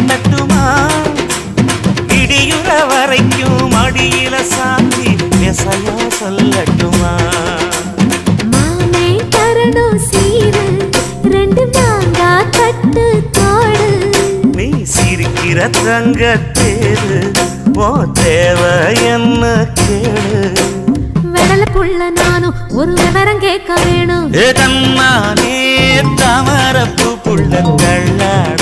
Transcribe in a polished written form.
தட்டுமா இடியுற வரைக்கும் அடியில சாந்தி விசையா சொல்லட்டுமா மாமே தரணும் சீரு ரெண்டு மாங்கா கட்டு தோடு நீ சிரிக்கிற தங்க தேரு ஓ தேவை என்ன கேளு வெடல புள்ள நானும் ஒரு விவரம் கேட்க வேணும் தன்னானே தாமரப்பு புள்ள கள்ளாட